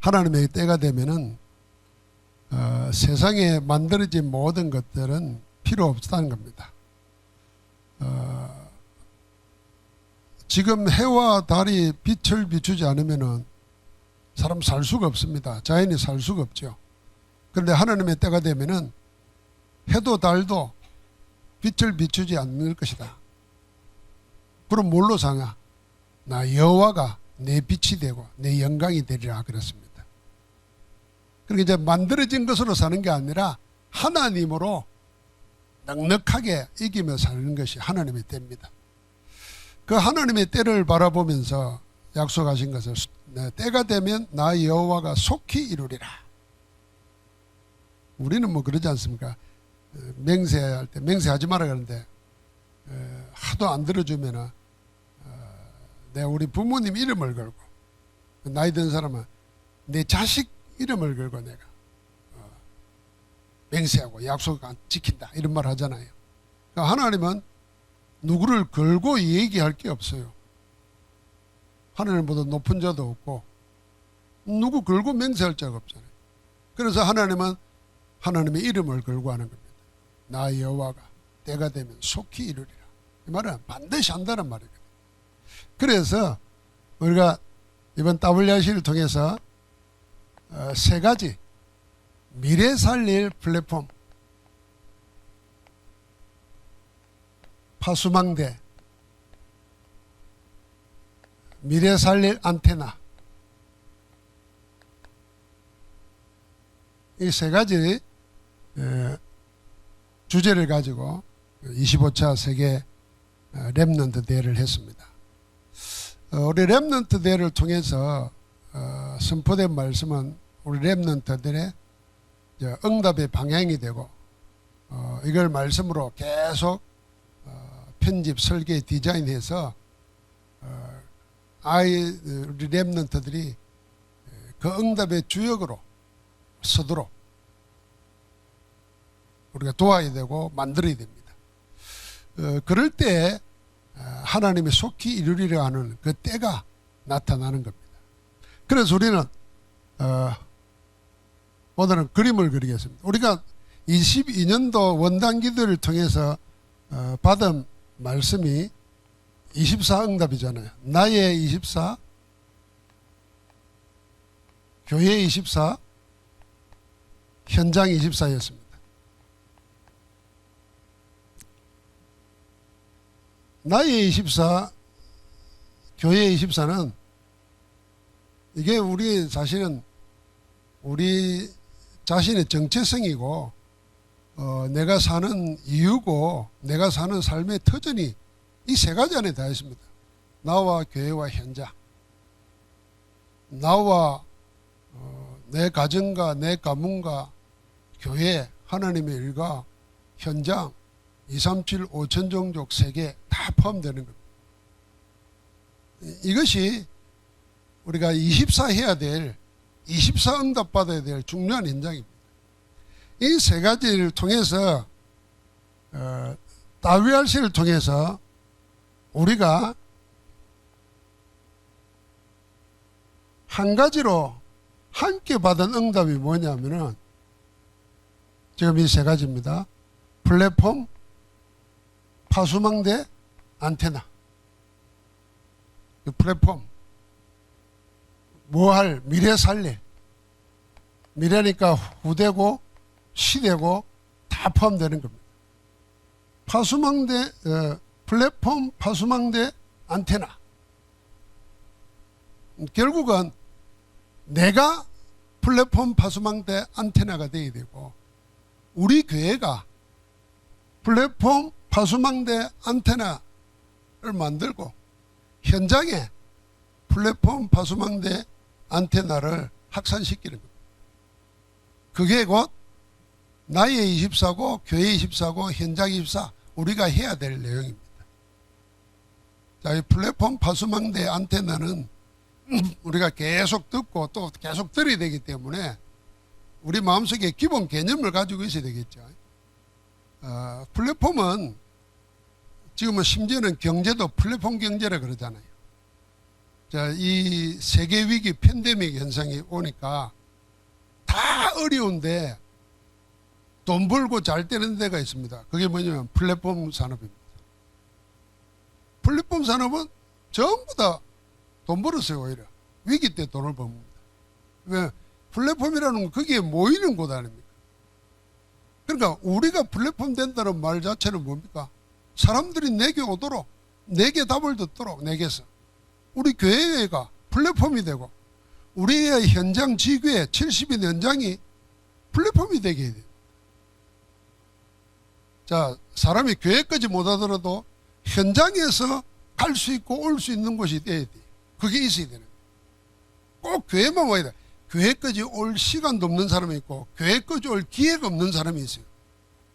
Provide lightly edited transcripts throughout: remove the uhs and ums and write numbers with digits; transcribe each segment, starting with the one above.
하나님의 때가 되면은 세상에 만들어진 모든 것들은 필요 없다는 겁니다. 지금 해와 달이 빛을 비추지 않으면은 사람 살 수가 없습니다. 자연이 살 수가 없죠. 그런데 하나님의 때가 되면은 해도 달도 빛을 비추지 않을 것이다. 그럼 뭘로 사냐? 나 여호와가 내 빛이 되고 내 영광이 되리라 그랬습니다. 그러니까 이제 만들어진 것으로 사는 게 아니라 하나님으로 넉넉하게 이기며 사는 것이 하나님의 때입니다. 그 하나님의 때를 바라보면서 약속하신 것을 때가 되면 나 여호와가 속히 이루리라. 우리는 뭐 그러지 않습니까? 맹세할 때 맹세하지 마라 그러는데 하도 안 들어주면은 내가 우리 부모님 이름을 걸고 나이 든 사람은 내 자식 이름을 걸고 내가 맹세하고 약속 안 지킨다 이런 말 하잖아요. 그러니까 하나님은 누구를 걸고 얘기할 게 없어요. 하나님보다 높은 자도 없고 누구 걸고 맹세할 자가 없잖아요. 그래서 하나님은 하나님의 이름을 걸고 하는 겁니다. 나 여호와가 때가 되면 속히 이루리라. 이 말은 반드시 한다는 말이거든요. 그래서 우리가 이번 WRC를 통해서 세 가지 미래 살릴 플랫폼, 파수망대, 미래 살릴 안테나, 이 세 가지 주제를 가지고 25차 세계 렘넌트 대회를 했습니다. 우리 렘넌트 대회를 통해서 선포된 말씀은 우리 렘넌트들의 응답의 방향이 되고 이걸 말씀으로 계속 편집, 설계, 디자인해서 우리 렘넌트들이 그 응답의 주역으로 서도록 우리가 도와야 되고 만들어야 됩니다. 그럴 때 하나님이 속히 이루리려 하는 그 때가 나타나는 겁니다. 그래서 우리는 오늘은 그림을 그리겠습니다. 우리가 22년도 원단 기도를 통해서 받은 말씀이 24 응답이잖아요. 나의 24, 교회 24, 현장 24였습니다. 나의 24, 교회 24는 이게 우리 사실은 우리 자신의 정체성이고 내가 사는 이유고 내가 사는 삶의 터전이 이 세 가지 안에 다 있습니다. 나와 교회와 현장, 나와 내 가정과 내 가문과 교회, 하나님의 일과 현장, 237 5천 종족 세계 다 포함되는 겁니다. 이것이 우리가 24 해야 될 24 응답 받아야 될 중요한 현장입니다. 이 세 가지를 통해서 WRC를 통해서 우리가 한 가지로 함께 받은 응답이 뭐냐면은 지금 이 세 가지입니다. 플랫폼, 파수망대, 안테나. 플랫폼, 뭐할, 미래 살릴. 미래니까 후대고 시대고 다 포함되는 겁니다. 파수망대, 플랫폼, 파수망대, 안테나. 결국은 내가 플랫폼, 파수망대, 안테나가 되어야 되고 우리 교회가 플랫폼, 파수망대, 안테나를 만들고 현장에 플랫폼, 파수망대, 안테나를 확산시키는 겁니다. 그게 곧 나의 24고 교회 24고 현장 24 우리가 해야 될 내용입니다. 자, 이 플랫폼, 파수망대, 안테나는 우리가 계속 듣고 또 계속 들어야 되기 때문에 우리 마음속에 기본 개념을 가지고 있어야 되겠죠. 플랫폼은 지금은 심지어는 경제도 플랫폼 경제라 그러잖아요. 자, 이 세계 위기 팬데믹 현상이 오니까 다 어려운데 돈 벌고 잘 되는 데가 있습니다. 그게 뭐냐면 플랫폼 산업입니다. 플랫폼 산업은 전부 다 돈 벌었어요. 오히려 위기 때 돈을 법니다. 왜? 플랫폼이라는 건 거기에 모이는 곳 아닙니까? 그러니까 우리가 플랫폼 된다는 말 자체는 뭡니까? 사람들이 내게 오도록, 내게 답을 듣도록, 내게서 우리 교회가 플랫폼이 되고 우리의 현장 지교회 70인 현장이 플랫폼이 되게 해야 돼요. 자, 사람이 교회까지 못 하더라도 현장에서 갈 수 있고 올 수 있는 곳이 돼야 돼. 그게 있어야 되는 거예요. 꼭 교회만 와야 돼. 교회까지 올 시간도 없는 사람이 있고 교회까지 올 기회가 없는 사람이 있어요.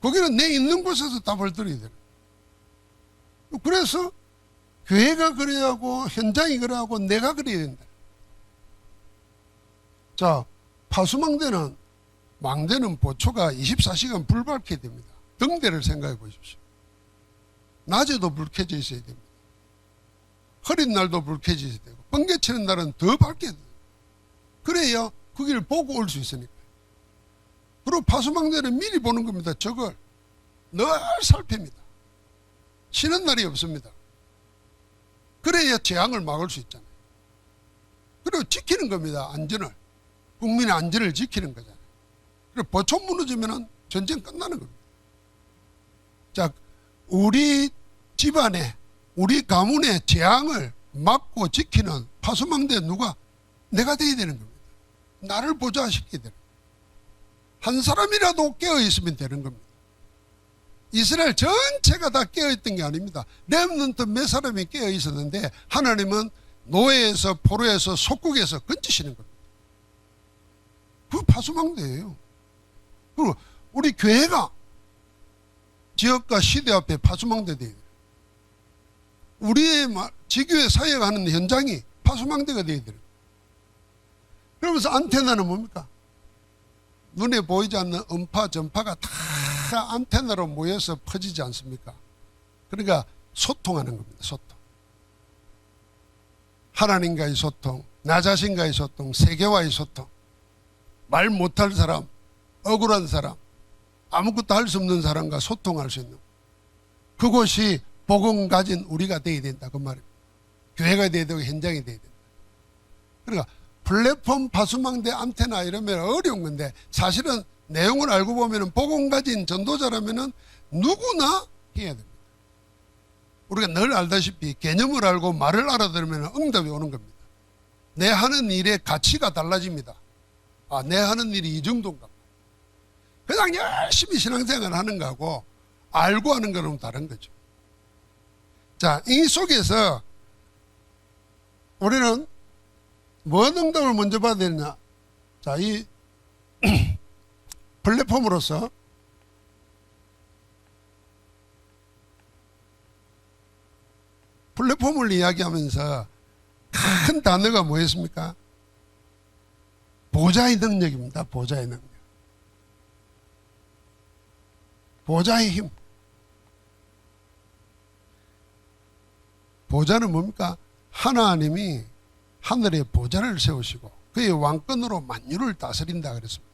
거기는 내 있는 곳에서 답을 들어야 돼요. 그래서 교회가 그래야 하고 현장이 그래야 하고 내가 그래야 된다. 자, 파수망대는 망대는 보초가 24시간 불 밝게 됩니다. 등대를 생각해 보십시오. 낮에도 불 켜져 있어야 됩니다. 흐린 날도 불 켜져 있어야 되고 번개치는 날은 더 밝게 돼요. 그래야 그 길을 보고 올 수 있으니까. 그리고 파수망대는 미리 보는 겁니다. 저걸 늘 살핍니다. 쉬는 날이 없습니다. 그래야 재앙을 막을 수 있잖아요. 그리고 지키는 겁니다. 안전을. 국민의 안전을 지키는 거잖아요. 그리고 보초 무너지면 전쟁 끝나는 겁니다. 자, 우리 집안에, 우리 가문의 재앙을 막고 지키는 파수망대 누가? 내가 돼야 되는 겁니다. 나를 보좌시키게 되는 겁니다. 한 사람이라도 깨어있으면 되는 겁니다. 이스라엘 전체가 다 깨어있던 게 아닙니다. 렘넌트 몇 사람이 깨어있었는데 하나님은 노예에서 포로에서 속국에서 건지시는 겁니다. 그 파수망대예요. 그리고 우리 교회가 지역과 시대 앞에 파수망대 돼야 돼요. 우리의 지교회 사역하는 현장이 파수망대가 돼야 돼요. 그러면서 안테나는 뭡니까? 눈에 보이지 않는 음파, 전파가 다 안테나로 모여서 퍼지지 않습니까? 그러니까 소통하는 겁니다. 소통. 하나님과의 소통, 나 자신과의 소통, 세계와의 소통. 말 못할 사람, 억울한 사람, 아무것도 할 수 없는 사람과 소통할 수 있는 그곳이 복음 가진 우리가 돼야 된다. 그 말입니다. 교회가 돼야 되고 현장이 돼야 된다. 그러니까 플랫폼, 파수망대, 안테나 이러면 어려운 건데 사실은 내용을 알고 보면 복음 가진 전도자라면 누구나 해야 됩니다. 우리가 늘 알다시피 개념을 알고 말을 알아들으면 응답이 오는 겁니다. 내 하는 일의 가치가 달라집니다. 아, 내 하는 일이 이 정도인가. 그냥 열심히 신앙생활 하는 거하고 알고 하는 거는 다른 거죠. 자, 이 속에서 우리는 뭔 응답을 먼저 받아야 되느냐. 자, 이 플랫폼으로서 플랫폼을 이야기하면서 큰 단어가 뭐였습니까? 보좌의 능력입니다. 보좌의 능력. 보좌의 힘. 보좌는 뭡니까? 하나님이 하늘에 보좌를 세우시고 그의 왕권으로 만유를 다스린다 그랬습니다.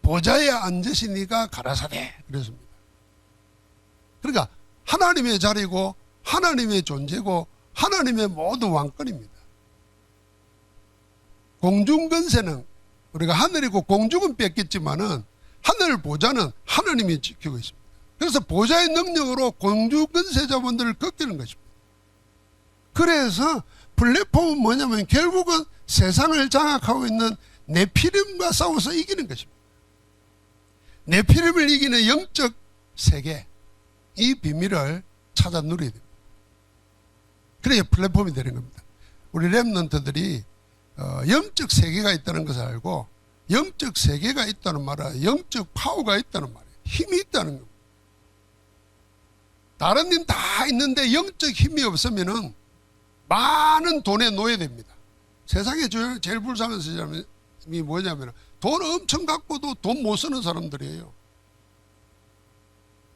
보좌에 앉으시니가 가라사대 그랬습니다. 그러니까 하나님의 자리고 하나님의 존재고 하나님의 모든 왕권입니다. 공중권세는 우리가 하늘이고 공중은 뺏겼지만은 하늘 보좌는 하나님이 지키고 있습니다. 그래서 보좌의 능력으로 공중권세자분들을 꺾이는 것입니다. 그래서 플랫폼은 뭐냐면 결국은 세상을 장악하고 있는 네피림과 싸워서 이기는 것입니다. 네피림을 이기는 영적 세계, 이 비밀을 찾아 누려야 됩니다. 그래야 플랫폼이 되는 겁니다. 우리 렘넌트들이 영적 세계가 있다는 것을 알고 영적 세계가 있다는 말은 영적 파워가 있다는 말이에요. 힘이 있다는 겁니다. 다른 일 다 있는데 영적 힘이 없으면은 많은 돈에 노예됩니다. 세상에 제일 불쌍한 사람이 뭐냐면 돈 엄청 갖고도 돈 못 쓰는 사람들이에요.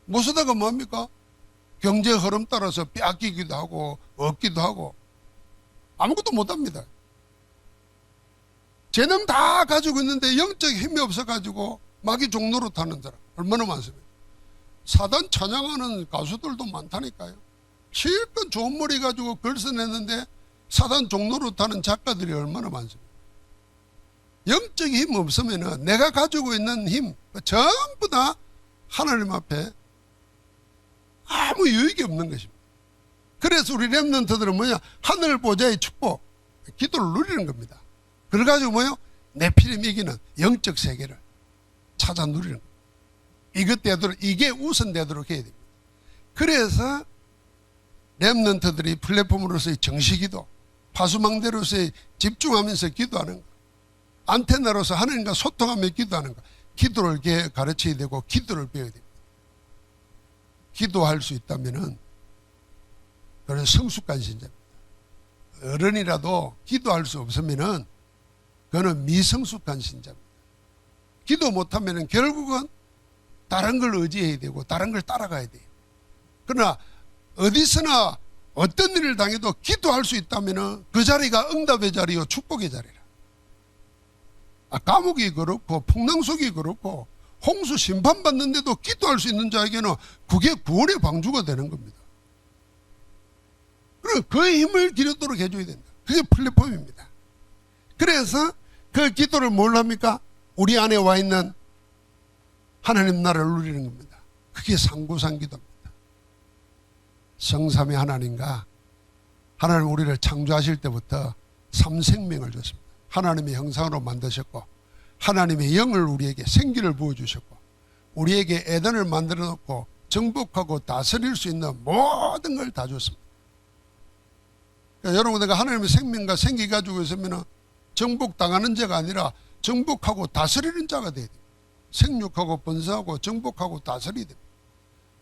못 쓰다가 뭡니까? 경제 흐름 따라서 빼앗기기도 하고 얻기도 하고 아무것도 못합니다. 재능 다 가지고 있는데 영적 힘이 없어가지고 마귀 종로로 타는 사람 얼마나 많습니까? 사단 찬양하는 가수들도 많다니까요. 실컷 좋은 머리 가지고 글 써냈는데 사단 종로로 타는 작가들이 얼마나 많습니까? 영적 힘 없으면 내가 가지고 있는 힘 전부 다 하나님 앞에 아무 유익이 없는 것입니다. 그래서 우리 렘넌트들은 뭐냐? 하늘 보좌의 축복, 기도를 누리는 겁니다. 그래가지고 뭐요? 네피림 이기는 영적 세계를 찾아 누리는 겁니다. 이것 되도록, 이게 우선되도록 해야 됩니다. 그래서 렘넌트들이 플랫폼으로서의 정시기도, 파수망대로서의 집중하면서 기도하는 것, 안테나로서 하나님과 소통하며 기도하는 것, 기도를 가르쳐야 되고 기도를 배워야 됩니다. 기도할 수 있다면은 그런 성숙한 신자입니다. 어른이라도 기도할 수 없으면은 그는 미성숙한 신자입니다. 기도 못하면은 결국은 다른 걸 의지해야 되고 다른 걸 따라가야 돼요. 그러나 어디서나 어떤 일을 당해도 기도할 수 있다면은 그 자리가 응답의 자리요 축복의 자리라. 감옥이 그렇고 풍랑속이 그렇고 홍수 심판받는데도 기도할 수 있는 자에게는 그게 구원의 방주가 되는 겁니다. 그럼 그 힘을 기르도록 해줘야 된다. 그게 플랫폼입니다. 그래서 그 기도를 뭘 합니까? 우리 안에 와 있는 하나님 나라를 누리는 겁니다. 그게 상구상기도입니다. 성삼위 하나님과 하나님 우리를 창조하실 때부터 삼생명을 줬습니다. 하나님의 형상으로 만드셨고 하나님의 영을 우리에게 생기를 부어주셨고 우리에게 에덴을 만들어 놓고 정복하고 다스릴 수 있는 모든 걸 다 줬습니다. 그러니까 여러분 내가 하나님의 생명과 생기 가지고 있으면 정복당하는 자가 아니라 정복하고 다스리는 자가 돼야 돼요. 생육하고 번성하고 정복하고 다스려야 됩니다.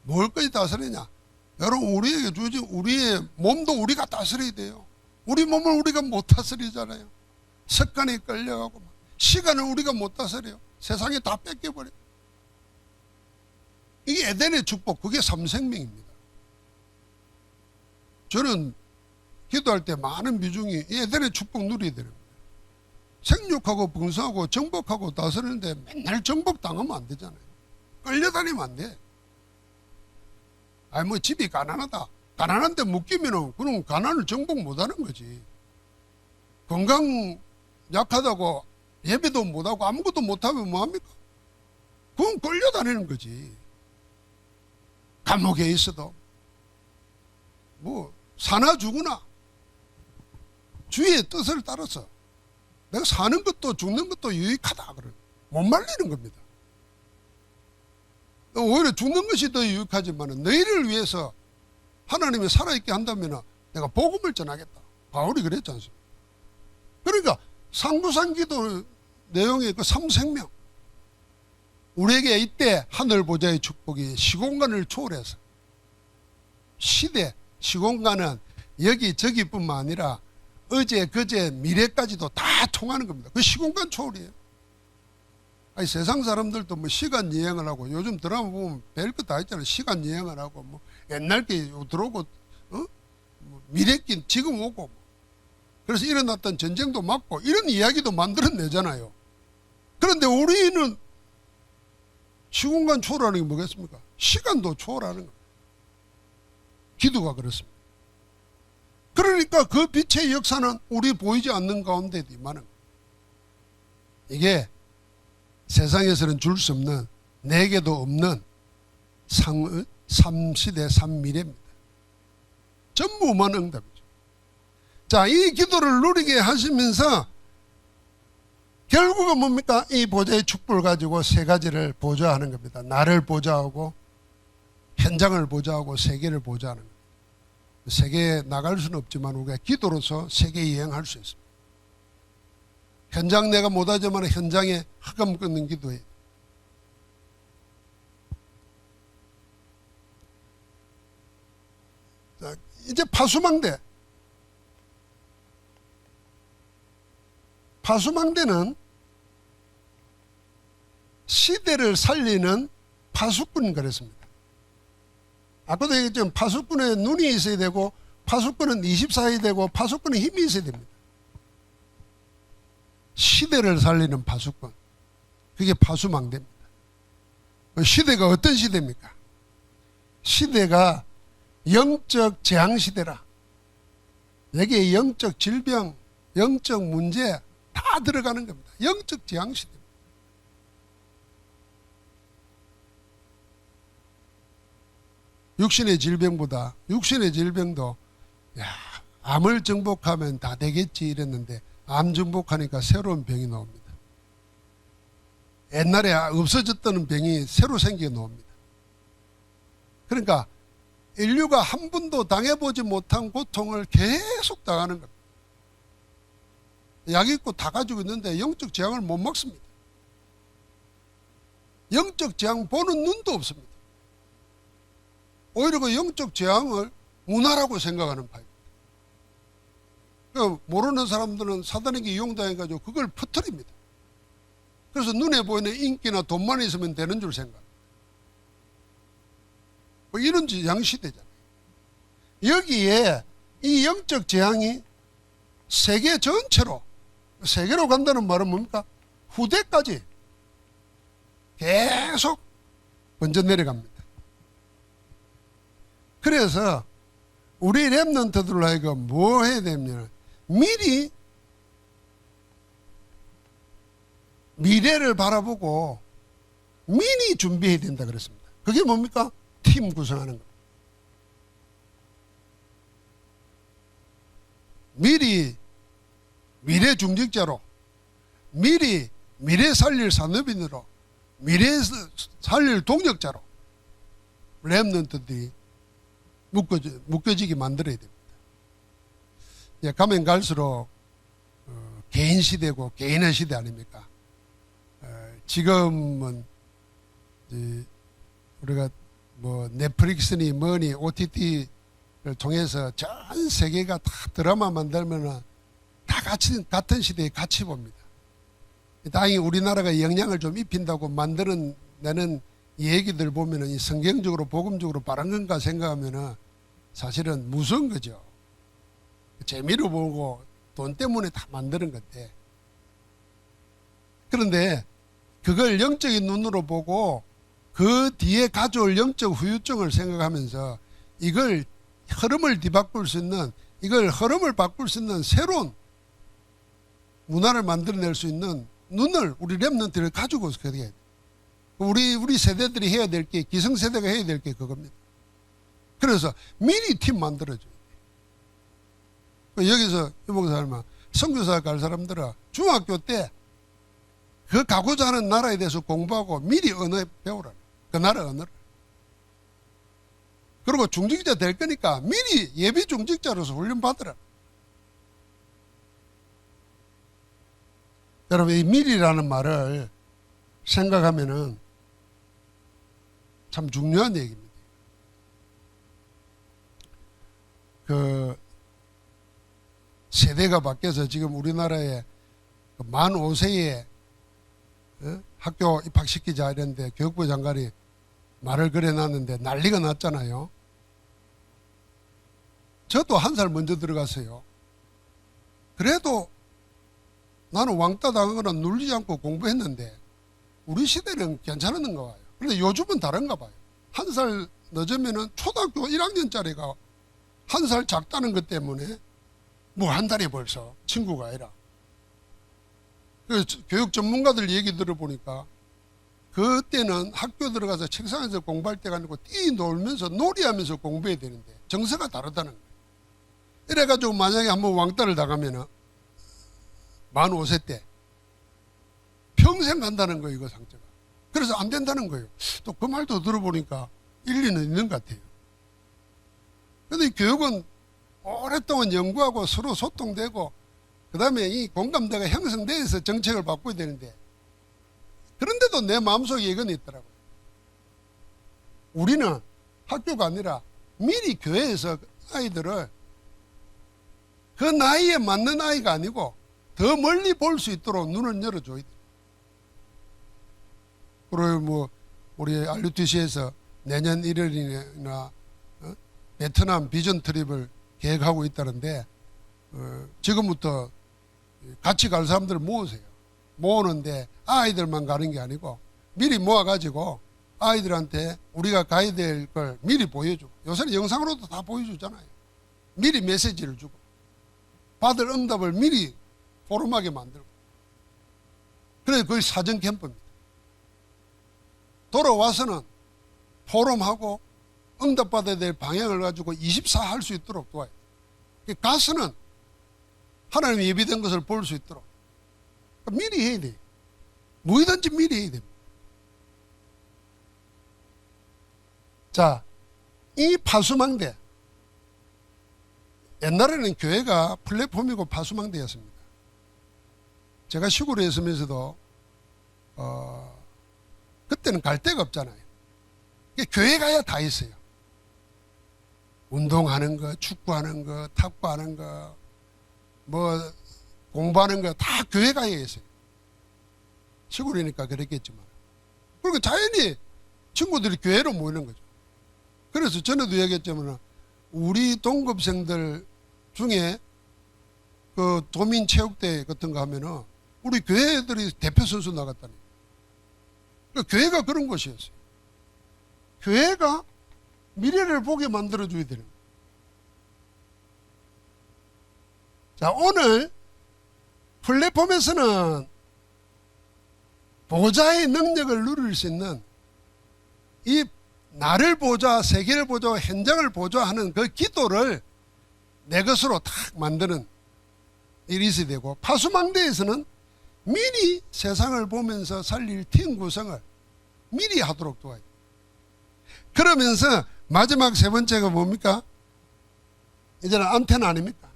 뭘까지 다스리냐? 여러분 우리에게 주어진 우리의 몸도 우리가 다스려야 돼요. 우리 몸을 우리가 못 다스리잖아요. 습관에 끌려가고 시간을 우리가 못 다스려요. 세상에 다 뺏겨버려요. 이게 에덴의 축복, 그게 삼생명입니다. 저는 기도할 때 많은 비중이 이 에덴의 축복 누려야 되는 거예요. 생육하고 번성하고 정복하고 다스리는데 맨날 정복당하면 안 되잖아요. 끌려다니면 안 돼. 뭐 집이 가난하다. 가난한데 묶이면은 그럼 가난을 정복 못하는 거지. 건강 약하다고 예배도 못하고 아무것도 못하면 뭐합니까? 그건 끌려다니는 거지. 감옥에 있어도 뭐 사나 죽으나 주의 뜻을 따라서 내가 사는 것도 죽는 것도 유익하다 그래. 못 말리는 겁니다. 오히려 죽는 것이 더 유익하지만 너희를 위해서 하나님이 살아있게 한다면 내가 복음을 전하겠다. 바울이 그랬지 않습니까? 그러니까 상부상기도 내용의 그 삼생명 우리에게 이때 하늘 보좌의 축복이 시공간을 초월해서 시대 시공간은 여기저기뿐만 아니라 어제 그제 미래까지도 다 통하는 겁니다. 그 시공간 초월이에요. 아니 세상 사람들도 뭐 시간 여행을 하고 요즘 드라마 보면 별것 다 있잖아요. 시간 여행을 하고 뭐 옛날 게 들어오고 미래 게 지금 오고 그래서 일어났던 전쟁도 막고 이런 이야기도 만들어내잖아요. 그런데 우리는 시공간 초월하는 게 뭐겠습니까? 시간도 초월하는 겁니다. 기도가 그렇습니다. 그러니까 그 빛의 역사는 우리 보이지 않는 가운데도 임하는 겁니다. 이게 세상에서는 줄 수 없는 내게도 없는 삼시대 삼미래입니다. 전부 무한 응답이죠. 자, 이 기도를 누리게 하시면서 결국은 뭡니까? 이 보좌의 축복을 가지고 세 가지를 보좌하는 겁니다. 나를 보좌하고 현장을 보좌하고 세계를 보좌하는 겁니다. 세계에 나갈 수는 없지만 우리가 기도로서 세계 여행할 수 있습니다. 현장 내가 못하지만 현장에 흑암 끊는 기도해. 자, 이제 파수망대. 파수망대는 시대를 살리는 파수꾼 그랬습니다. 아까도 얘기했지만 파수꾼에 눈이 있어야 되고 파수꾼은 24이 되고 파수꾼은 힘이 있어야 됩니다. 시대를 살리는 파수꾼. 그게 파수망대입니다. 시대가 어떤 시대입니까? 시대가 영적 재앙시대라. 여기에 영적 질병, 영적 문제 다 들어가는 겁니다. 영적 재앙시대. 육신의 질병보다 육신의 질병도 암을 정복하면 다 되겠지 이랬는데 암 정복하니까 새로운 병이 나옵니다. 옛날에 없어졌던 병이 새로 생겨 나옵니다. 그러니까 인류가 한 번도 당해보지 못한 고통을 계속 당하는 겁니다. 약 있고 다 가지고 있는데 영적 재앙을 못 막습니다. 영적 재앙 보는 눈도 없습니다. 오히려 그 영적 재앙을 문화라고 생각하는 파입니다. 모르는 사람들은 사단에게 이용당해가지고 그걸 퍼뜨립니다. 그래서 눈에 보이는 인기나 돈만 있으면 되는 줄 생각합니다. 뭐 이런 재앙시대잖아요. 여기에 이 영적 재앙이 세계 전체로, 세계로 간다는 말은 뭡니까? 후대까지 계속 번져 내려갑니다. 그래서 우리 렘넌트들로 하여금 뭐 해야 되냐면 미리 미래를 바라보고 미리 준비해야 된다 그랬습니다. 그게 뭡니까? 팀 구성하는 거. 미리 미래 중직자로, 미리 미래 살릴 산업인으로, 미래 살릴 동력자로 렘넌트들이 묶여지게 만들어야 됩니다. 가면 갈수록 개인 시대고 개인의 시대 아닙니까? 지금은 우리가 뭐 넷플릭스니 뭐니 OTT를 통해서 전 세계가 다 드라마 만들면은 다 같은 시대에 같이 봅니다. 다행히 우리나라가 영향을 좀 입힌다고 만들어내는 이 얘기들 보면은 이 성경적으로 복음적으로 바른 건가 생각하면은 사실은 무서운 거죠. 재미로 보고 돈 때문에 다 만드는 건데. 그런데 그걸 영적인 눈으로 보고 그 뒤에 가져올 영적 후유증을 생각하면서 이걸 흐름을 뒤바꿀 수 있는, 이걸 흐름을 바꿀 수 있는 새로운 문화를 만들어낼 수 있는 눈을 우리 렘넌트를 가지고 있어야 돼요. 우리 세대들이 해야 될 게, 기성세대가 해야 될 게 그겁니다. 그래서 미리 팀 만들어줘야 돼. 여기서 유목사님은 선교사 갈 사람들은 중학교 때 그 가고자 하는 나라에 대해서 공부하고 미리 언어 배우라. 그 나라 언어를. 그리고 중직자 될 거니까 미리 예비 중직자로서 훈련 받으라. 여러분, 이 미리라는 말을 생각하면은 참 중요한 얘기입니다. 그 세대가 바뀌어서 지금 우리나라에 만 5세에 학교 입학시키자 이랬는데 교육부 장관이 말을 그래놨는데 난리가 났잖아요. 저도 한 살 먼저 들어갔어요. 그래도 나는 왕따 당하거나 눌리지 않고 공부했는데 우리 시대는 괜찮았는가 봐요. 그런데 요즘은 다른가 봐요. 한 살 늦으면은 초등학교 1학년짜리가 한 살 작다는 것 때문에 뭐 한 달에 벌써 친구가 아니라. 그래서 교육 전문가들 얘기 들어보니까 그때는 학교 들어가서 책상에서 공부할 때가 아니고 뛰놀면서 놀이하면서 공부해야 되는데 정서가 다르다는 거예요. 이래가지고 만약에 한번 왕따를 당하면은 만 5세 때 평생 간다는 거예요, 이거 상처가. 그래서 안 된다는 거예요. 또 그 말도 들어보니까 일리는 있는 것 같아요. 그런데 교육은 오랫동안 연구하고 서로 소통되고 그 다음에 이 공감대가 형성돼서 정책을 바꿔야 되는데 그런데도 내 마음속에 이건 있더라고요. 우리는 학교가 아니라 미리 교회에서 아이들을 그 나이에 맞는 아이가 아니고 더 멀리 볼 수 있도록 눈을 열어줘야 돼. 그리고 뭐 우리 RUTC에서 내년 1월이나 베트남 비전 트립을 계획하고 있다는데 지금부터 같이 갈 사람들을 모으세요. 모으는데 아이들만 가는 게 아니고 미리 모아가지고 아이들한테 우리가 가야 될 걸 미리 보여주고, 요새는 영상으로도 다 보여주잖아요. 미리 메시지를 주고 받을 응답을 미리 포럼하게 만들고, 그래서 그게 사전 캠프입니다. 돌아와서는 포럼하고 응답받아야 될 방향을 가지고 24 할 수 있도록 도와요. 가서는 하나님의 예비된 것을 볼 수 있도록 미리 해야 돼요. 뭐든지 미리 해야 됩니다. 자, 이 파수망대, 옛날에는 교회가 플랫폼이고 파수망대였습니다. 제가 시골에 있으면서도 그때는 갈 데가 없잖아요. 교회 가야 다 있어요. 운동하는 거, 축구하는 거, 탁구하는 거, 뭐 공부하는 거 다 교회 가야 있어요. 시골이니까 그랬겠지만. 그리고 자연히 친구들이 교회로 모이는 거죠. 그래서 전에도 얘기했지만 우리 동급생들 중에 그 도민체육대회 같은 거 하면은 우리 교회들이 대표 선수 나갔다니. 그러니까 교회가 그런 곳이었어요. 교회가 미래를 보게 만들어줘야 되는 거예요. 자, 오늘 플랫폼에서는 보좌의 능력을 누릴 수 있는 이 나를 보좌, 세계를 보좌, 현장을 보좌하는 그 기도를 내 것으로 탁 만드는 일이 있어야 되고, 파수망대에서는 미리 세상을 보면서 살릴 팀 구성을 미리 하도록 도와요. 그러면서 마지막 세 번째가 뭡니까? 이제는 안테나 아닙니까?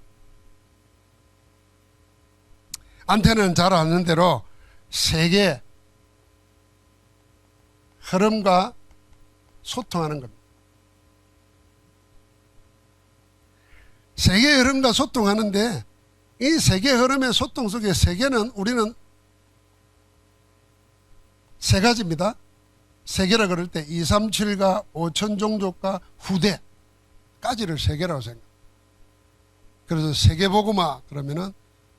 안테나는 잘 아는 대로 세계 흐름과 소통하는 겁니다. 세계 흐름과 소통하는데, 이 세계 흐름의 소통 속에 세계는 우리는 세 가지입니다. 세계라 그럴 때 237과 5천 종족과 후대까지를 세계라고 생각합니다. 그래서 세계보고마 그러면은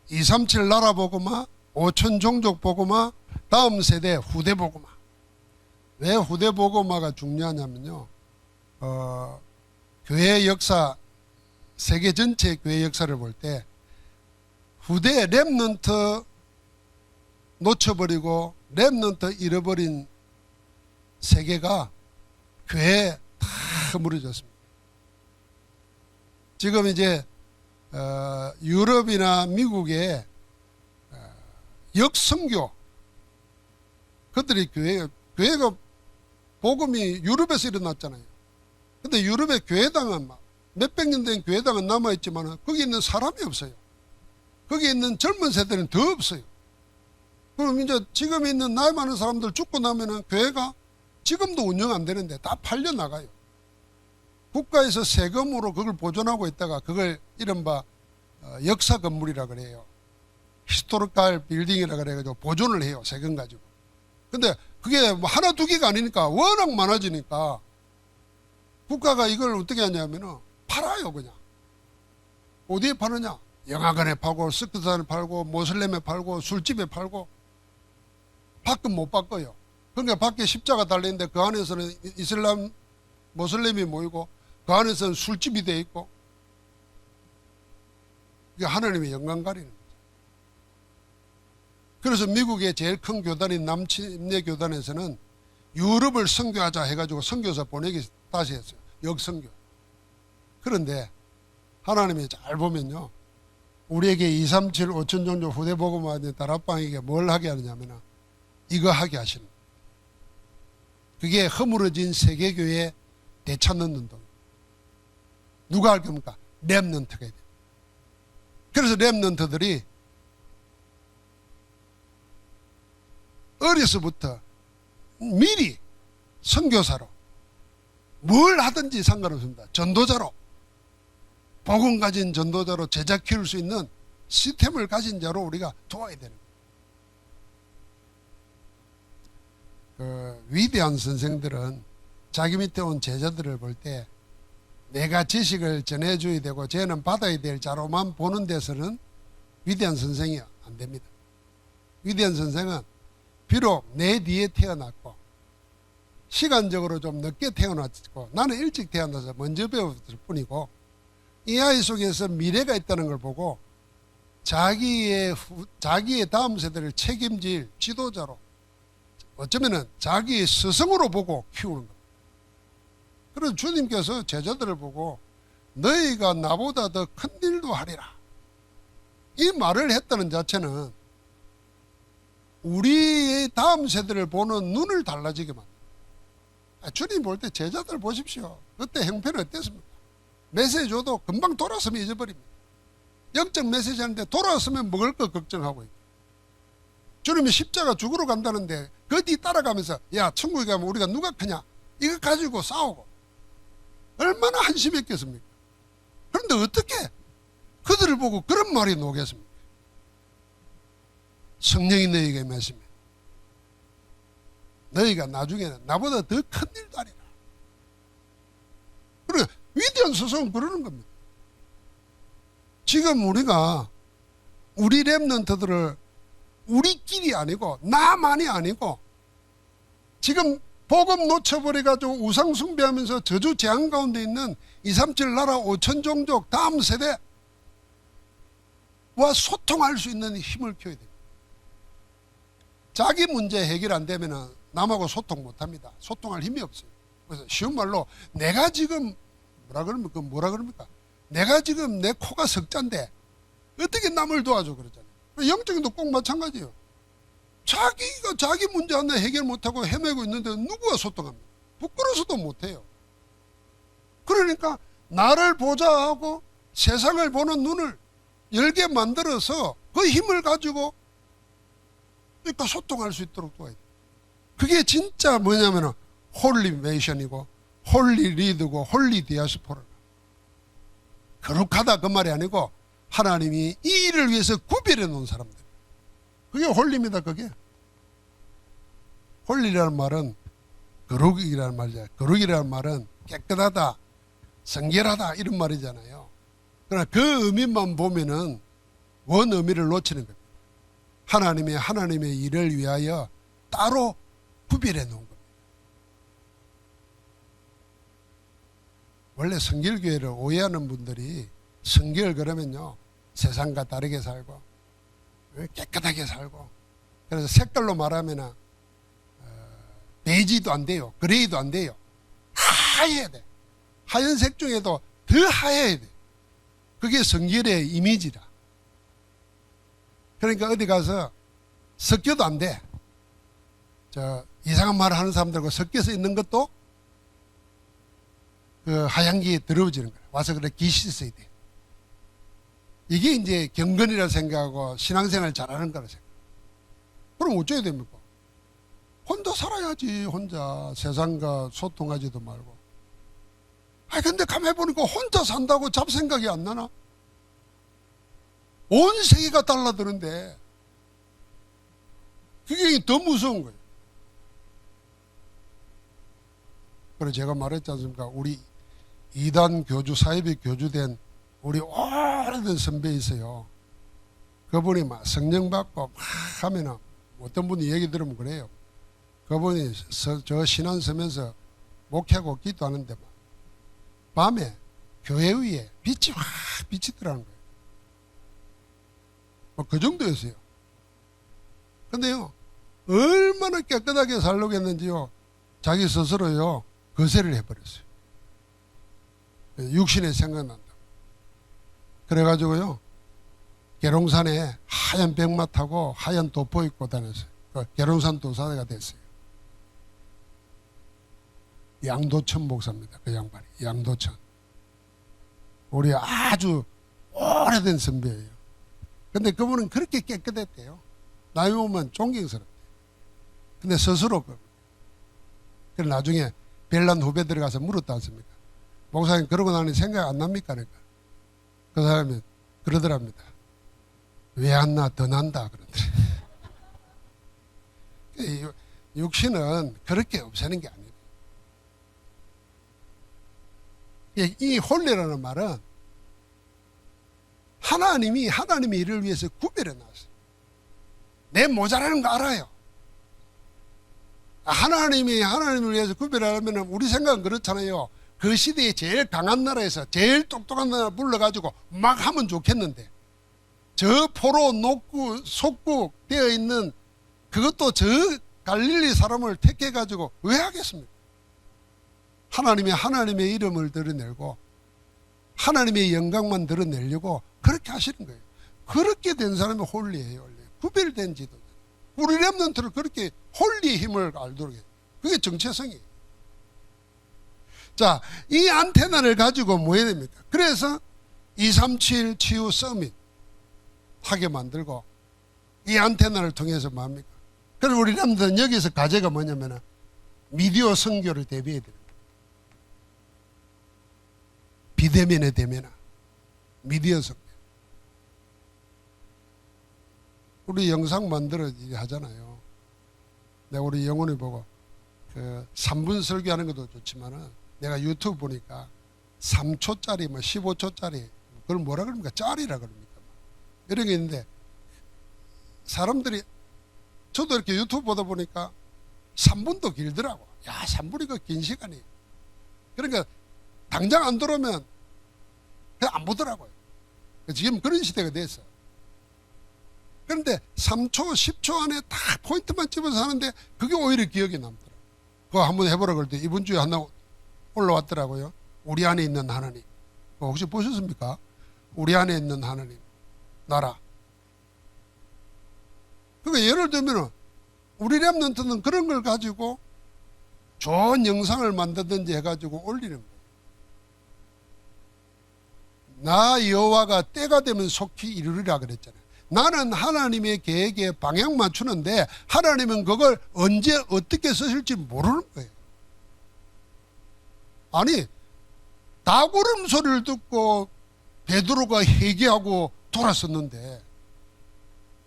237 나라 보고마, 5천 종족 보고마, 다음 세대 후대보고마. 왜 후대보고마가 중요하냐면요, 교회 역사, 세계 전체 교회 역사를 볼 때 후대 렘넌트 놓쳐버리고 렘넌트 잃어버린 세계가 교회에 다 허물어졌습니다. 지금 이제 유럽이나 미국의 역선교, 그들이 교회가 복음이 유럽에서 일어났잖아요. 근데 유럽의 교회당은 막 몇백 년 된 교회당은 남아있지만 거기 있는 사람이 없어요. 거기 있는 젊은 세대는 더 없어요. 그럼 이제 지금 있는 나이 많은 사람들 죽고 나면은 교회가 지금도 운영 안 되는데 다 팔려 나가요. 국가에서 세금으로 그걸 보존하고 있다가 그걸 이른바 역사 건물이라 그래요. 히스토리컬 빌딩이라 그래가지고 보존을 해요. 세금 가지고. 근데 그게 뭐 하나 두 개가 아니니까 워낙 많아지니까 국가가 이걸 어떻게 하냐면은 팔아요. 그냥. 어디에 파느냐? 영화관에 팔고, 스크산에 팔고, 모슬렘에 팔고, 술집에 팔고. 밖은 못 바꿔요. 그러니까 밖에 십자가 달려있는데 그 안에서는 이슬람 모슬렘이 모이고 그 안에서는 술집이 돼 있고, 이게 하나님의 영광 가리는 거죠. 그래서 미국의 제일 큰 교단인 남침례 교단에서는 유럽을 선교하자 해가지고 선교사 보내기 다시 했어요. 역선교. 그런데 하나님이 잘 보면요, 우리에게 237 5천 종족 후대복음화된 다락방에게 뭘 하게 하느냐면 이거 하게 하시는 거예요. 그게 허물어진 세계교회 되찾는 운동. 누가 할 겁니까? 렘넌트가 돼요. 그래서 렘넌트들이 어려서부터 미리 선교사로 뭘 하든지 상관없습니다. 전도자로, 복음 가진 전도자로 제자 키울 수 있는 시스템을 가진 자로 우리가 도와야 되는 거예요. 위대한 선생들은 자기 밑에 온 제자들을 볼 때 내가 지식을 전해줘야 되고 쟤는 받아야 될 자료만 보는 데서는 위대한 선생이 안 됩니다. 위대한 선생은 비록 내 뒤에 태어났고 시간적으로 좀 늦게 태어났고 나는 일찍 태어나서 먼저 배웠을 뿐이고 이 아이 속에서 미래가 있다는 걸 보고 자기의 다음 세대를 책임질 지도자로 어쩌면은 자기의 스승으로 보고 키우는 겁니다. 그래서 주님께서 제자들을 보고 너희가 나보다 더 큰 일도 하리라 이 말을 했다는 자체는 우리의 다음 세대를 보는 눈을 달라지게 만듭니다. 주님 볼 때 제자들 보십시오. 그때 형편은 어땠습니까? 메시지 줘도 금방 돌아서면 잊어버립니다. 영적 메시지 하는데 돌아왔으면 먹을 거 걱정하고 있고 주님이 십자가 죽으러 간다는데 그 뒤 따라가면서 야 천국에 가면 우리가 누가 크냐 이거 가지고 싸우고 얼마나 한심했겠습니까? 그런데 어떻게 그들을 보고 그런 말이 나오겠습니까? 성령이 너희에게 임하시면 너희가 나중에는 나보다 더 큰 일도 하리라. 그래 위대한 스승은 그러는 겁니다. 지금 우리가 우리 렘넌트들을 우리끼리 아니고 나만이 아니고 지금 복음 놓쳐버려가지고 우상 숭배하면서 저주 재앙 가운데 있는 237 나라 5천 종족 다음 세대와 소통할 수 있는 힘을 키워야 됩니다. 자기 문제 해결 안 되면 남하고 소통 못합니다. 소통할 힘이 없어요. 그래서 쉬운 말로 내가 지금 뭐라 그럽니까? 내가 지금 내 코가 석자인데 어떻게 남을 도와줘 그러잖아요. 영적인도 꼭 마찬가지예요. 자기가 자기 문제 하나 해결 못하고 헤매고 있는데 누구와 소통합니까? 부끄러워서도 못해요. 그러니까 나를 보자 하고 세상을 보는 눈을 열게 만들어서 그 힘을 가지고 그러니까 소통할 수 있도록 도와야 돼요. 그게 진짜 뭐냐면 홀리 메이션이고 홀리 리드고 홀리 디아스포라. 거룩하다 그 말이 아니고 하나님이 이 일을 위해서 구별해 놓은 사람들. 그게 홀리입니다. 그게. 홀리라는 말은 거룩이라는 말이죠. 거룩이라는 말은 깨끗하다, 성결하다 이런 말이잖아요. 그러나 그 의미만 보면은 원 의미를 놓치는 겁니다. 하나님의 일을 위하여 따로 구별해 놓은 겁니다. 원래 성결교회를 오해하는 분들이 성결 그러면요 세상과 다르게 살고 깨끗하게 살고 그래서 색깔로 말하면 베이지도 안 돼요. 그레이도 안 돼요. 하얘야 돼. 하얀색 중에도 더 하얘야 돼. 그게 성결의 이미지라. 그러니까 어디 가서 섞여도 안 돼. 이상한 말을 하는 사람들과 섞여서 있는 것도 그 하얀 게 더러워지는 거야. 와서 그래 기시 써야 돼. 이게 이제 경건이라 생각하고 신앙생활 잘하는 거라 생각. 그럼 어쩌야 됩니까? 혼자 살아야지. 혼자 세상과 소통하지도 말고. 근데 가만히 보니까 혼자 산다고 잡생각이 안 나나? 온 세계가 달라드는데 그게 더 무서운 거예요. 그래서 제가 말했지 않습니까? 우리 2단 교주, 사이비 교주된 우리 오래된 선배 있어요. 그분이 막 성령 받고 막 하면은 어떤 분이 얘기 들으면 그래요. 그분이 저 신안 서면서 목회하고 기도하는데 막 밤에 교회 위에 빛이 확 비치더라는 거예요. 그 정도였어요. 근데요, 얼마나 깨끗하게 살려고 했는지요, 자기 스스로요, 거세를 해버렸어요. 육신에 생각난다. 그래가지고요, 계룡산에 하얀 백마 타고 하얀 도포 입고 다녔어요. 계룡산 도사가 됐어요. 양도천 목사입니다. 그 양반이. 양도천. 우리 아주 오래된 선배예요. 근데 그분은 그렇게 깨끗했대요. 나이 보면 존경스럽대요. 근데 스스로 그래서 나중에 별난 후배 들어가서 물었다 않습니까? 목사님 그러고 나니 생각 안 납니까? 그러니까 그 사람이 그러더랍니다. 왜 안 나? 더 난다 그러더래. 육신은 그렇게 없애는 게 아니에요. 이 홀리라는 말은 하나님의 일을 위해서 구별해 놨어요. 내 모자라는 거 알아요. 하나님을 위해서 구별하려면 우리 생각은 그렇잖아요. 그 시대에 제일 강한 나라에서 제일 똑똑한 나라 불러가지고 막 하면 좋겠는데, 저 포로 녹구 속국 되어 있는 그것도 저 갈릴리 사람을 택해가지고 왜 하겠습니까? 하나님의 이름을 드러내고 하나님의 영광만 드러내려고 그렇게 하시는 거예요. 그렇게 된 사람이 홀리예요. 원래 구별된 지도. 우리 렘넌트를 그렇게 홀리의 힘을 알도록 해요. 그게 정체성이에요. 자, 이 안테나를 가지고 뭐 해야 됩니까? 그래서 237 치유 서밋 하게 만들고, 이 안테나를 통해서 뭐 합니까? 그럼 우리 렘넌트는 여기서 과제가 뭐냐면 미디어 선교를 대비해야 됩니다. 비대면에 대면아 미디어 선교. 우리 영상 만들어 하잖아요. 내가 우리 영혼이 보고 그 3분 설교하는 것도 좋지만은 내가 유튜브 보니까 3초짜리 뭐 15초짜리 그걸 뭐라 그럽니까? 짤이라 그럽니까? 이런 게 있는데, 사람들이, 저도 이렇게 유튜브 보다 보니까 3분도 길더라고. 야, 3분이 그 긴 시간이. 그러니까 당장 안 들어오면 그냥 안 보더라고요. 지금 그런 시대가 됐어. 그런데 3초, 10초 안에 다 포인트만 집어서 하는데 그게 오히려 기억에 남더라고요. 그거 한번 해보라 그럴 때 이번 주에 하나 올라왔더라고요. 우리 안에 있는 하나님. 혹시 보셨습니까? 우리 안에 있는 하나님 나라. 그러니까 예를 들면 우리 렘넌트는 그런 걸 가지고 좋은 영상을 만들든지 해가지고 올리는 거예요. 나 여호와가 때가 되면 속히 이루리라 그랬잖아요. 나는 하나님의 계획에 방향 맞추는데 하나님은 그걸 언제 어떻게 쓰실지 모르는 거예요. 아니, 다구름 소리를 듣고 베드로가 회개하고 돌아섰는데,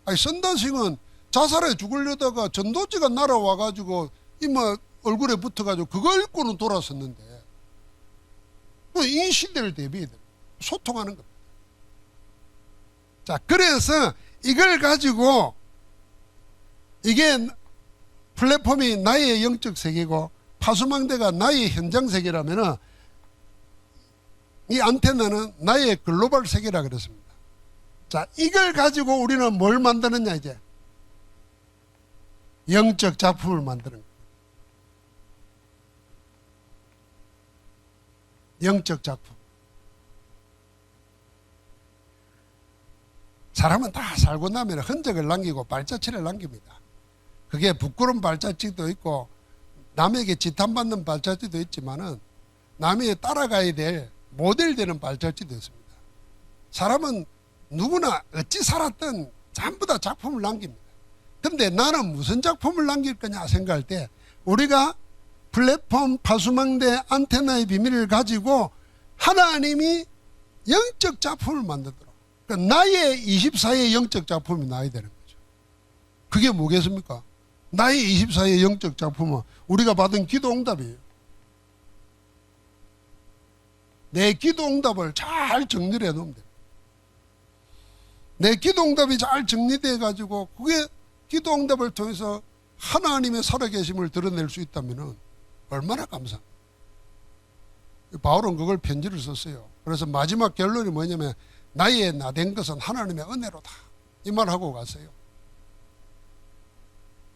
아니, 선다싱은 자살해 죽으려다가 전도지가 날아와가지고 이마 얼굴에 붙어가지고 그거 읽고는 돌아섰는데, 이 시대를 대비해야 돼요. 소통하는 겁니다. 자, 그래서 이걸 가지고, 이게 플랫폼이 나의 영적 세계고 파수망대가 나의 현장 세계라면은 이 안테나는 나의 글로벌 세계라 그랬습니다. 자, 이걸 가지고 우리는 뭘 만드느냐, 이제 영적 작품을 만드는 거예요. 영적 작품. 사람은 다 살고 나면 흔적을 남기고 발자취를 남깁니다. 그게 부끄러운 발자취도 있고 남에게 지탄받는 발자취도 있지만은 남에게 따라가야 될 모델 되는 발자취도 있습니다. 사람은 누구나 어찌 살았든 전부 다 작품을 남깁니다. 근데 나는 무슨 작품을 남길 거냐 생각할 때 우리가 플랫폼 파수망대 안테나의 비밀을 가지고 하나님이 영적 작품을 만들도록, 그러니까 나의 24의 영적 작품이 나야 되는 거죠. 그게 뭐겠습니까? 나의 24의 영적 작품은 우리가 받은 기도 응답이에요. 내 기도 응답을 잘 정리를 해놓으면 돼요. 내 기도 응답이 잘 정리돼 가지고 그게 기도 응답을 통해서 하나님의 살아계심을 드러낼 수 있다면 얼마나 감사합니다. 바울은 그걸 편지를 썼어요. 그래서 마지막 결론이 뭐냐면 나의 나된 것은 하나님의 은혜로다, 이 말하고 갔어요.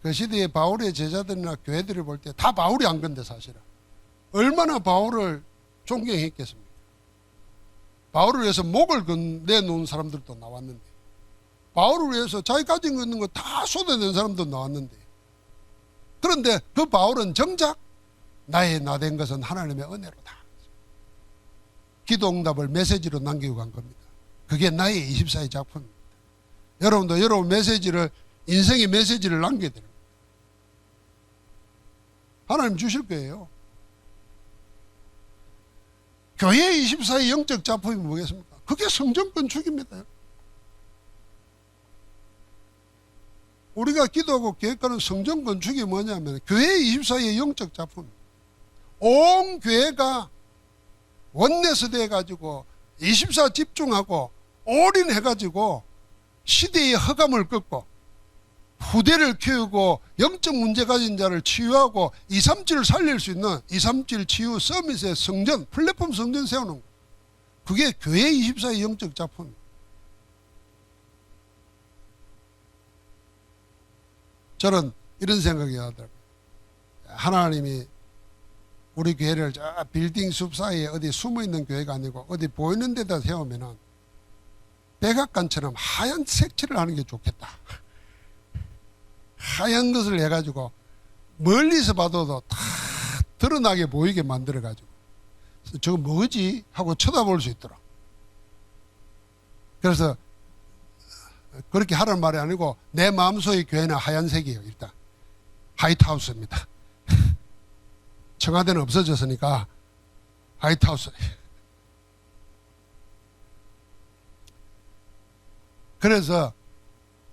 그 시대에 바울의 제자들이나 교회들을 볼 때 다 바울이 한 건데 사실은 얼마나 바울을 존경했겠습니까? 바울을 위해서 목을 내놓은 사람들도 나왔는데, 바울을 위해서 자기 가진 있는 거 다 쏟아낸 사람도 나왔는데, 그런데 그 바울은 정작 나의 나된 것은 하나님의 은혜로다, 기도 응답을 메시지로 남기고 간 겁니다. 그게 나의 24의 작품입니다. 여러분도 여러분 메시지를, 인생의 메시지를 남겨야 됩니다. 하나님 주실 거예요. 교회 24의 영적 작품이 뭐겠습니까? 그게 성전 건축입니다. 우리가 기도하고 계획하는 성전 건축이 뭐냐면 교회 24의 영적 작품입니다. 온 교회가 원내스 돼가지고 24 집중하고 올인해가지고 시대의 허감을 꺾고 후대를 키우고 영적 문제 가진 자를 치유하고 237을 살릴 수 있는 237 치유 서밋의 성전, 플랫폼 성전 세우는 거. 그게 교회 24의 영적 작품. 저는 이런 생각이 하더라고요. 하나님이 우리 교회를 저 빌딩 숲 사이에 어디 숨어있는 교회가 아니고 어디 보이는 데다 세우면은 백악관처럼 하얀 색칠을 하는 게 좋겠다. 하얀 것을 해가지고 멀리서 봐도 다 드러나게 보이게 만들어가지고 저거 뭐지? 하고 쳐다볼 수 있더라. 그래서 그렇게 하라는 말이 아니고 내 마음속의 교회는 하얀색이에요. 일단 화이트하우스입니다. 청와대는 없어졌으니까 화이트하우스. 그래서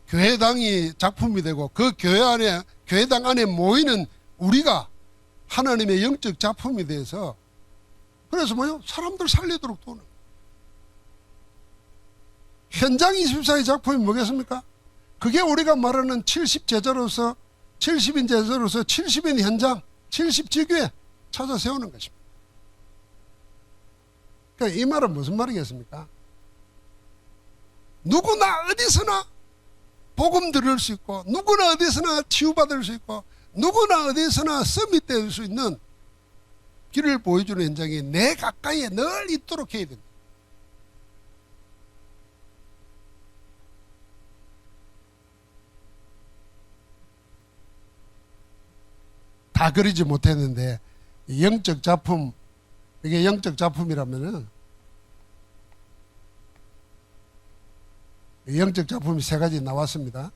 교회당이 작품이 되고 그 교회 안에, 교회당 안에 모이는 우리가 하나님의 영적 작품이 돼서, 그래서 뭐요? 사람들 살리도록 도는. 현장 24의 작품이 뭐겠습니까? 그게 우리가 말하는 70제자로서 70인 제자로서 70인 현장 70지교회 찾아 세우는 것입니다. 그러니까 이 말은 무슨 말이겠습니까? 누구나 어디서나 복음 들을 수 있고 누구나 어디서나 치유받을 수 있고 누구나 어디서나 서밋될 수 있는 길을 보여주는 현장이 내 가까이에 늘 있도록 해야 된다. 다 그리지 못했는데 영적 작품, 이게 영적 작품이라면은 영적 작품이 세 가지 나왔습니다.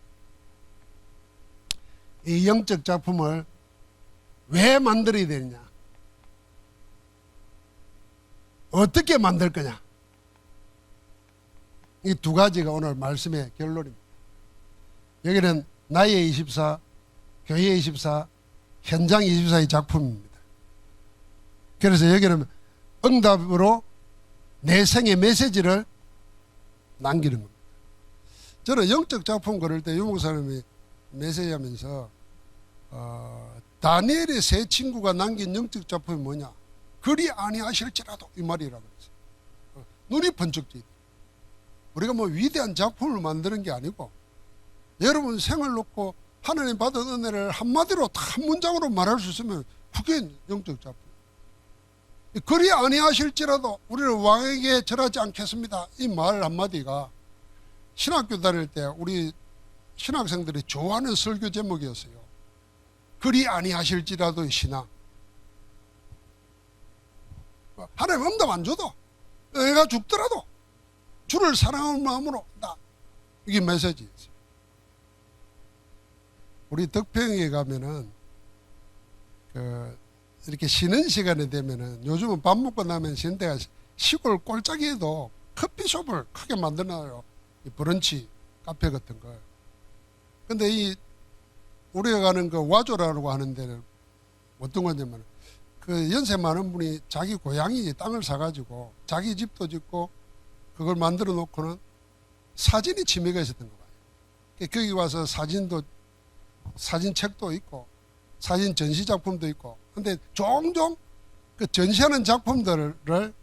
이 영적 작품을 왜 만들어야 되느냐, 어떻게 만들 거냐, 이 두 가지가 오늘 말씀의 결론입니다. 여기는 나의 24, 교회 24, 현장 24의 작품입니다. 그래서 여기는 응답으로 내 생의 메시지를 남기는 겁니다. 저는 영적 작품 그럴 때 유목사님이 메시지 하면서 다니엘의 세 친구가 남긴 영적 작품이 뭐냐, 그리 아니하실지라도, 이 말이라고 했어요. 눈이 번쩍 뜨이다. 우리가 뭐 위대한 작품을 만드는 게 아니고 여러분 생을 놓고 하나님 받은 은혜를 한마디로 한 문장으로 말할 수 있으면 그게 영적 작품. 그리 아니하실지라도 우리는 왕에게 절하지 않겠습니다, 이 말 한마디가 신학교 다닐 때 우리 신학생들이 좋아하는 설교 제목이었어요. 그리 아니하실지라도의 신앙. 하나님 응답 안 줘도, 애가 죽더라도 주를 사랑하는 마음으로 한다, 이게 메시지였어요. 우리 덕평에 가면은 이렇게 쉬는 시간이 되면은, 요즘은 밥 먹고 나면 쉬는 데가 시골 꼴짝이에도 커피숍을 크게 만들어놔요. 이 브런치 카페 같은 거. 근데 이 우리가 가는 그 와조라고 하는 데는 어떤 거냐면, 그 연세 많은 분이 자기 고향이 땅을 사가지고 자기 집도 짓고 그걸 만들어 놓고는 사진이 취미가 있었던 거예요. 거기 와서 사진책도 있고 사진 전시 작품도 있고. 근데 종종 그 전시하는 작품들을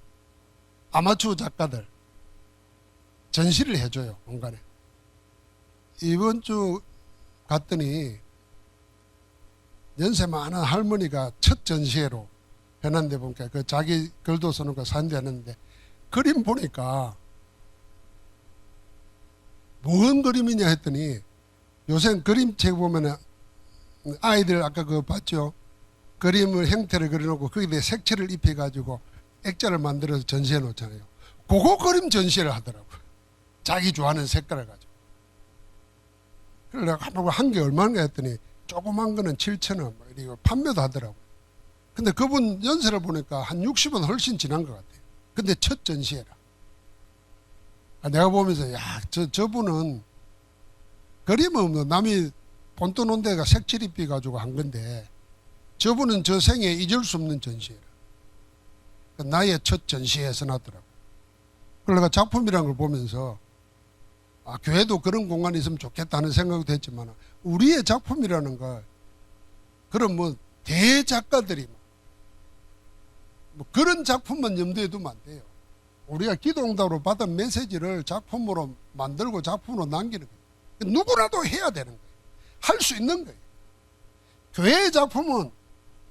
아마추어 작가들 전시를 해줘요, 공간에. 이번 주 갔더니 연세 많은 할머니가 첫 전시회로 해놨는데 보니까 그 자기 글도 써놓고 사진도 해놨는데, 그림 보니까 뭔 그림이냐 했더니, 요새 그림책 보면은 아이들 아까 그거 봤죠? 그림을 형태를 그려놓고 거기에 색채를 입혀가지고 액자를 만들어서 전시해 놓잖아요. 그거 그림 전시를 하더라고요. 자기 좋아하는 색깔을 가지고. 그래서 내가 한 개 얼마나 했더니 조그만 거는 7,000원 이거 판매도 하더라고요. 근데 그분 연세를 보니까 한 60은 훨씬 지난 것 같아요. 근데 첫 전시회라. 내가 보면서 저분은 그림은 뭐 남이 본떠 놓은 데가 색칠 입혀가지고 한 건데 저분은 저 생에 잊을 수 없는 전시회라. 나의 첫 전시회에서 났더라고요. 그래서 내가 작품이라는 걸 보면서 교회도 그런 공간이 있으면 좋겠다는 생각도 했지만 우리의 작품이라는 걸 그런 뭐 대작가들이 뭐 그런 작품만 염두에 두면 안 돼요. 우리가 기도응답으로 받은 메시지를 작품으로 만들고 작품으로 남기는 거예요. 누구라도 해야 되는 거예요. 할 수 있는 거예요. 교회의 작품은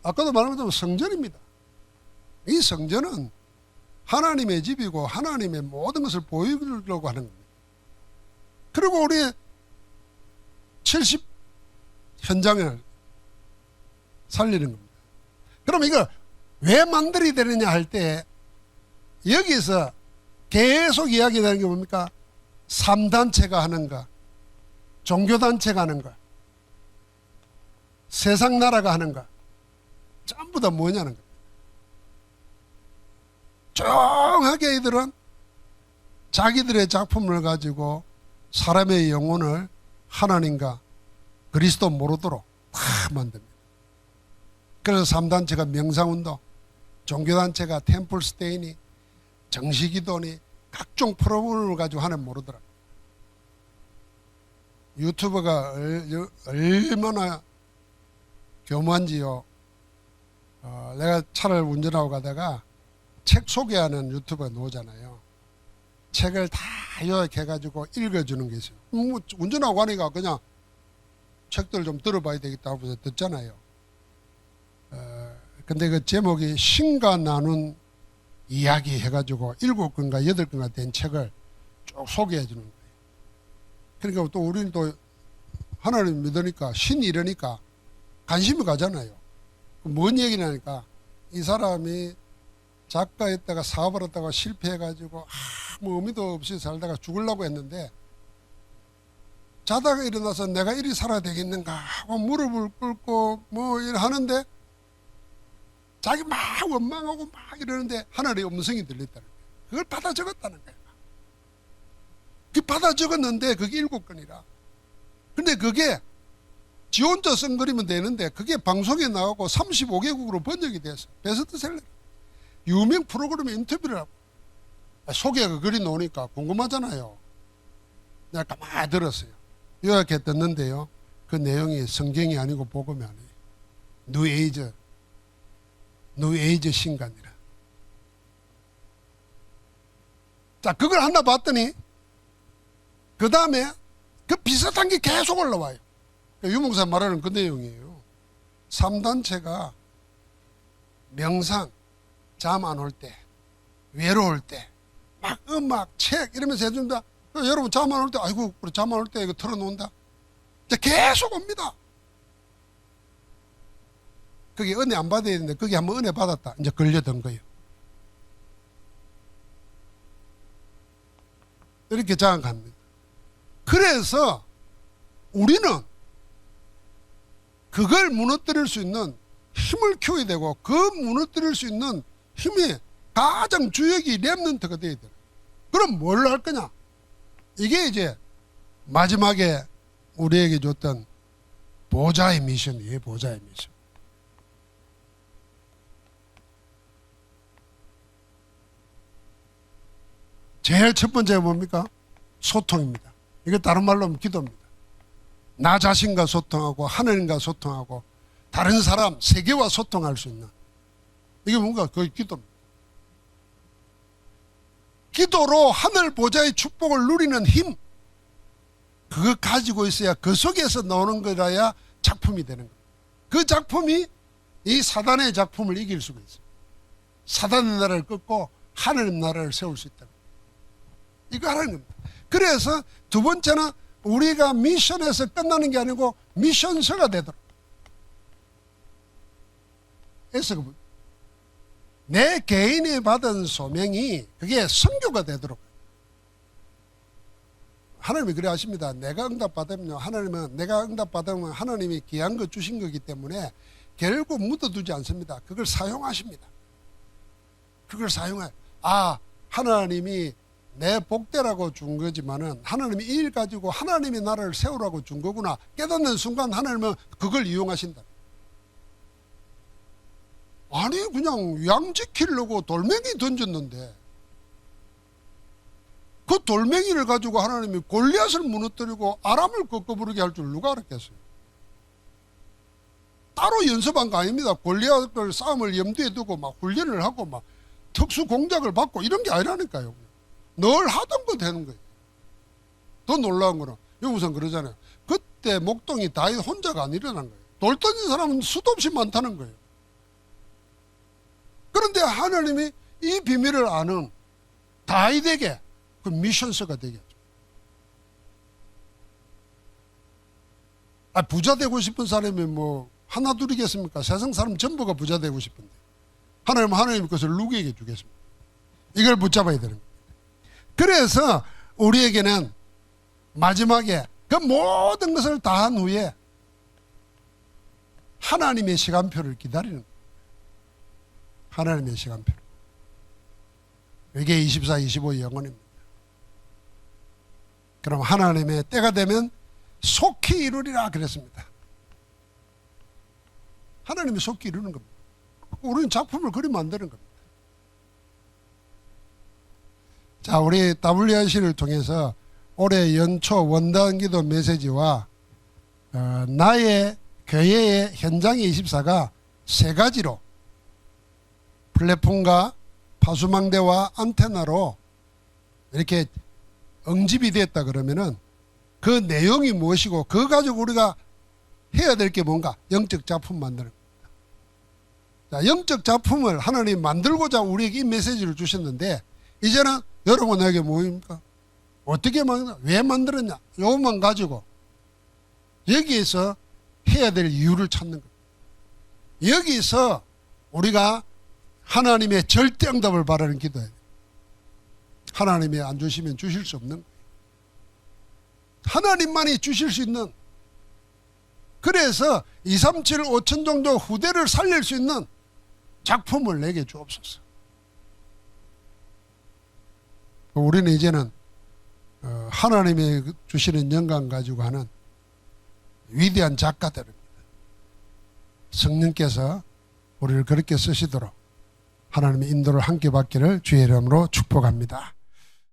아까도 말한 것처럼 성전입니다. 이 성전은 하나님의 집이고 하나님의 모든 것을 보이려고 하는 겁니다. 그리고 우리 70 현장을 살리는 겁니다. 그럼 이걸 왜 만들어야 되느냐 할 때 여기서 계속 이야기되는 게 뭡니까? 3단체가 하는가, 종교단체가 하는가, 세상 나라가 하는가, 전부 다 뭐냐는 겁니다. 조용하게 이들은 자기들의 작품을 가지고 사람의 영혼을 하나님과 그리스도 모르도록 다 만듭니다. 그래서 3단체가 명상운동, 종교단체가 템플스테이니, 정시기도니 각종 프로그램을 가지고 하나님 모르더라. 유튜버가 얼마나 교묘한지요. 내가 차를 운전하고 가다가 책 소개하는 유튜버가 나오잖아요. 책을 다 요약해가지고 읽어주는 게 있어요. 뭐 운전하고 가니까 그냥 책들 좀 들어봐야 되겠다 하고서 듣잖아요. 근데 그 제목이 신과 나눈 이야기 해가지고 7권인가 8권가 된 책을 쭉 소개해 주는 거예요. 그러니까 또 우리는 또 하나님 믿으니까 신 이러니까 관심이 가잖아요. 뭔 얘기냐니까 이 사람이 작가였다가 사업을 했다가 실패해가지고 아무 의미도 없이 살다가 죽으려고 했는데 자다가 일어나서 내가 이리 살아야 되겠는가 하고 무릎을 꿇고 뭐 이래 하는데 자기 막 원망하고 막 이러는데 하나님의 음성이 들렸다는 거예요. 그걸 받아 적었다는 거예요. 그 받아 적었는데 그게 7권이라. 근데 그게 지 혼자 쓴 거리면 되는데 그게 방송에 나가고 35개국으로 번역이 돼서 베스트셀러. 유명 프로그램에 인터뷰를 하고 소개가 글이 나오니까 궁금하잖아요. 내가 가만히 들었어요. 요약해 듣는데요. 그 내용이 성경이 아니고 복음이 아니에요. 뉴에이즈 신간이라. 자, 그걸 하나 봤더니 그 다음에 그 비슷한 게 계속 올라와요. 유목사 말하는 그 내용이에요. 3단체가 명상, 잠 안 올 때, 외로울 때, 막 음악, 책 이러면서 해준다. 여러분 잠 안 올 때, 아이고, 우리 잠 안 올 때 이거 틀어놓는다. 이제 계속 옵니다. 그게 은혜 안 받아야 되는데, 그게 한번 은혜 받았다. 이제 걸려든 거예요. 이렇게 장악합니다. 그래서 우리는 그걸 무너뜨릴 수 있는 힘을 키워야 되고 그 무너뜨릴 수 있는 힘이 가장 주역이 렘넌트가 돼야 돼요. 그럼 뭘 할 거냐? 이게 이제 마지막에 우리에게 줬던 보좌의 미션이에요. 보좌의 미션. 제일 첫 번째가 뭡니까? 소통입니다. 이거 다른 말로 하면 기도입니다. 나 자신과 소통하고 하나님과 소통하고 다른 사람, 세계와 소통할 수 있는 이게 뭔가 거의 기도입니다. 기도로 하늘 보좌의 축복을 누리는 힘, 그거 가지고 있어야 그 속에서 나오는 거라야 작품이 되는 거예요. 그 작품이 이 사단의 작품을 이길 수가 있어요. 사단의 나라를 끊고 하나님 나라를 세울 수 있다. 이거 하는 겁니다. 그래서 두 번째는 우리가 미션에서 끝나는 게 아니고 미션서가 되도록. 그래서 내 개인이 받은 소명이 그게 선교가 되도록. 하나님이 그래 하십니다. 내가 응답받으면 하나님은 내가 응답받으면 하나님이 귀한 거 주신 거기 때문에 결국 묻어두지 않습니다. 그걸 사용하십니다. 그걸 사용해요. 하나님이 내 복대라고 준 거지만은 하나님이 이 일 가지고 하나님의 나라를 세우라고 준 거구나 깨닫는 순간 하나님은 그걸 이용하신다. 아니 그냥 양 지키려고 돌멩이 던졌는데 그 돌멩이를 가지고 하나님이 골리앗을 무너뜨리고 아람을 꺾어부르게 할 줄 누가 알았겠어요? 따로 연습한 거 아닙니다. 골리앗을 싸움을 염두에 두고 막 훈련을 하고 막 특수 공작을 받고 이런 게 아니라니까요. 늘 하던 거 되는 거예요. 더 놀라운 거는 영우선 그러잖아요. 그때 목동이 다윗 혼자가 안 일어난 거예요. 돌 던진 사람은 수도 없이 많다는 거예요. 그런데 하나님이 이 비밀을 아는 다윗에게 그 미션서가 되게 하죠. 부자 되고 싶은 사람이 뭐 하나 둘이겠습니까? 세상 사람 전부가 부자 되고 싶은데 하나님 그것을 누구에게 주겠습니까? 이걸 붙잡아야 되는 거예요. 그래서 우리에게는 마지막에 그 모든 것을 다 한 후에 하나님의 시간표를 기다리는 거예요. 하나님의 시간표. 이게 24, 25의 영혼입니다. 그럼 하나님의 때가 되면 속히 이루리라 그랬습니다. 하나님이 속히 이루는 겁니다. 우리는 작품을 그리 만드는 겁니다. 자, 우리 WRC를 통해서 올해 연초 원단기도 메시지와 나의 교회의 현장의 24가 세 가지로 플랫폼과 파수망대와 안테나로 이렇게 응집이 됐다 그러면은 그 내용이 무엇이고 그거 가지고 우리가 해야 될 게 뭔가 영적 작품 만드는 겁니다. 자, 영적 작품을 하나님 만들고자 우리에게 이 메시지를 주셨는데 이제는 여러분에게 뭐입니까? 어떻게 만드냐? 왜 만들었냐? 요것만 가지고 여기에서 해야 될 이유를 찾는 겁니다. 여기서 우리가 하나님의 절대 응답을 바라는 기도해야 돼요. 하나님이 안 주시면 주실 수 없는 거예요. 하나님만이 주실 수 있는, 그래서 237, 5천 정도 후대를 살릴 수 있는 작품을 내게 주옵소서. 우리는 이제는 하나님이 주시는 영광 가지고 하는 위대한 작가들입니다. 성령께서 우리를 그렇게 쓰시도록 하나님의 인도를 함께 받기를 주의 이름으로 축복합니다.